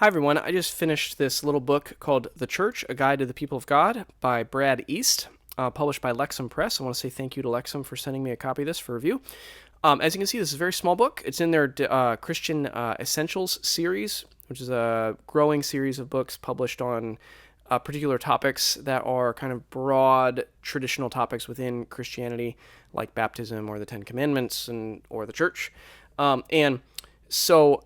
Hi, everyone. I just finished this little book called The Church, A Guide to the People of God by Brad East, published by Lexham Press. I want to say thank you to Lexham for sending me a copy of this for review. As you can see, this is a very small book. It's in their Christian Essentials series, which is a growing series of books published on particular topics that are kind of broad traditional topics within Christianity, like baptism or the Ten Commandments or the church. And so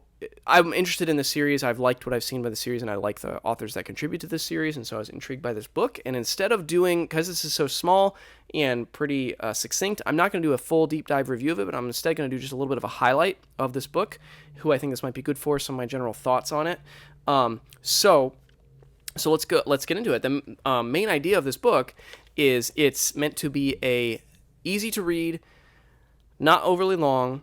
I'm interested in the series. I've liked what I've seen by the series, and I like the authors that contribute to this series, and so I was intrigued by this book. And instead of doing, because this is so small and pretty succinct, I'm not going to do a full deep dive review of it, but I'm instead going to do just a little bit of a highlight of this book, who I think this might be good for, some of my general thoughts on it. So let's get into it. The main idea of this book is it's meant to be a easy to read, not overly long,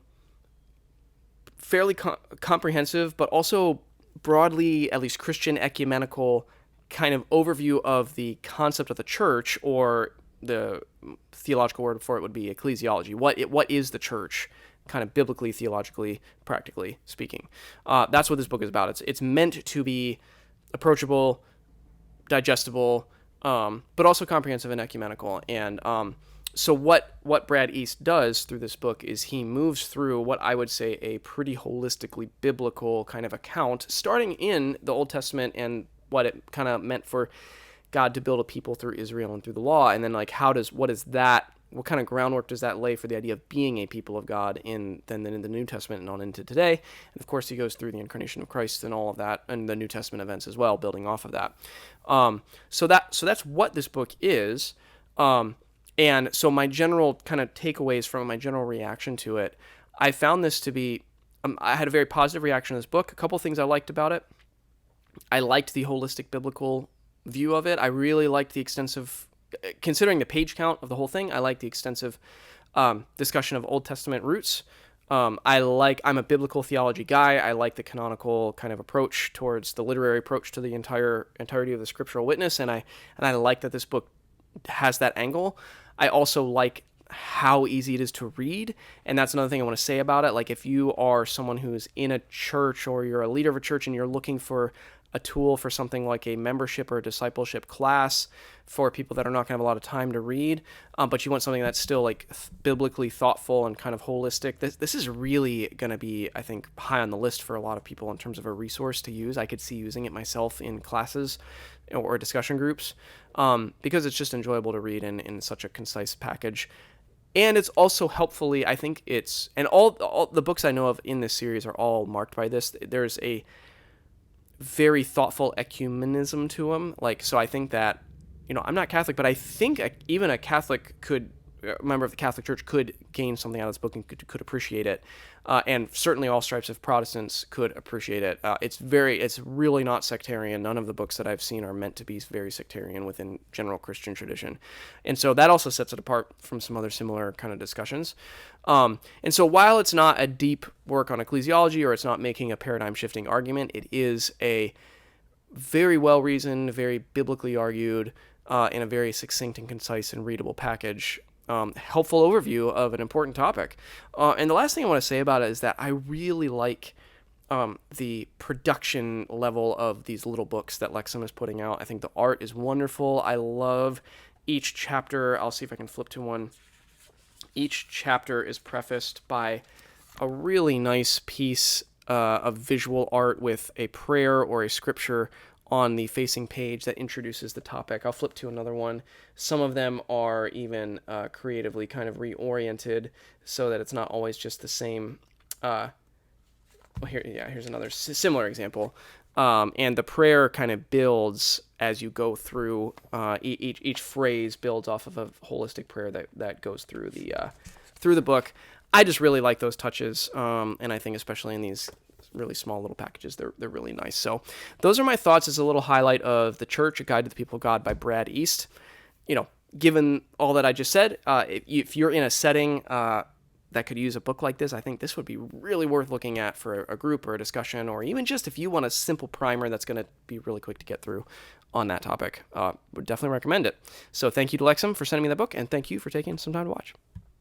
fairly comprehensive, but also broadly, at least Christian ecumenical kind of overview of the concept of the church, or the theological word for it would be ecclesiology. What is the church, kind of biblically, theologically, practically speaking? That's what this book is about. It's meant to be approachable, digestible, but also comprehensive and ecumenical. And so what Brad East does through this book is he moves through what I would say a pretty holistically biblical kind of account, starting in the Old Testament and what it kind of meant for God to build a people through Israel and through the law, and then like what kind of groundwork does that lay for the idea of being a people of God in the New Testament and on into today. And of course he goes through the incarnation of Christ and all of that, and the New Testament events as well, building off of that. So that's what this book is. And so my general kind of takeaways from my general reaction to it, I found this to be, I had a very positive reaction to this book. A couple things I liked about it. I liked the holistic biblical view of it. I really liked the extensive, considering the page count of the whole thing, I like the extensive discussion of Old Testament roots. I'm a biblical theology guy. I like the canonical kind of approach towards the literary approach to the entirety of the scriptural witness, and I like that this book has that angle. I also like how easy it is to read, and that's another thing I want to say about it. Like, if you are someone who's in a church, or you're a leader of a church and you're looking for a tool for something like a membership or a discipleship class for people that are not going to have a lot of time to read, but you want something that's still like biblically thoughtful and kind of holistic, this is really going to be, I think, high on the list for a lot of people in terms of a resource to use. I could see using it myself in classes or discussion groups, because it's just enjoyable to read in such a concise package. And it's also helpfully, I think and all the books I know of in this series are all marked by this. There's a very thoughtful ecumenism to them. So I think that, I'm not Catholic, but I think even a member of the Catholic Church could gain something out of this book and could appreciate it. And certainly all stripes of Protestants could appreciate it. It's really not sectarian. None of the books that I've seen are meant to be very sectarian within general Christian tradition. And so that also sets it apart from some other similar kind of discussions. And so while it's not a deep work on ecclesiology, or it's not making a paradigm shifting argument, it is a very well reasoned, very biblically argued, in a very succinct and concise and readable package, helpful overview of an important topic. And the last thing I want to say about it is that I really like the production level of these little books that Lexham is putting out. I think the art is wonderful. I love each chapter. I'll see if I can flip to one. Each chapter is prefaced by a really nice piece of visual art with a prayer or a scripture on the facing page that introduces the topic. I'll flip to another one. Some of them are even creatively kind of reoriented so that it's not always just the same. Here's another similar example. And the prayer kind of builds as you go through. Each phrase builds off of a holistic prayer that goes through the book. I just really like those touches, and I think especially in these really small little packages, they're really nice. So those are my thoughts as a little highlight of The Church, A Guide to the People of God by Brad East. Given all that I just said, if you're in a setting that could use a book like this, I think this would be really worth looking at for a group or a discussion, or even just if you want a simple primer that's going to be really quick to get through on that topic. Would definitely recommend it. So thank you to Lexham for sending me that book, and thank you for taking some time to watch.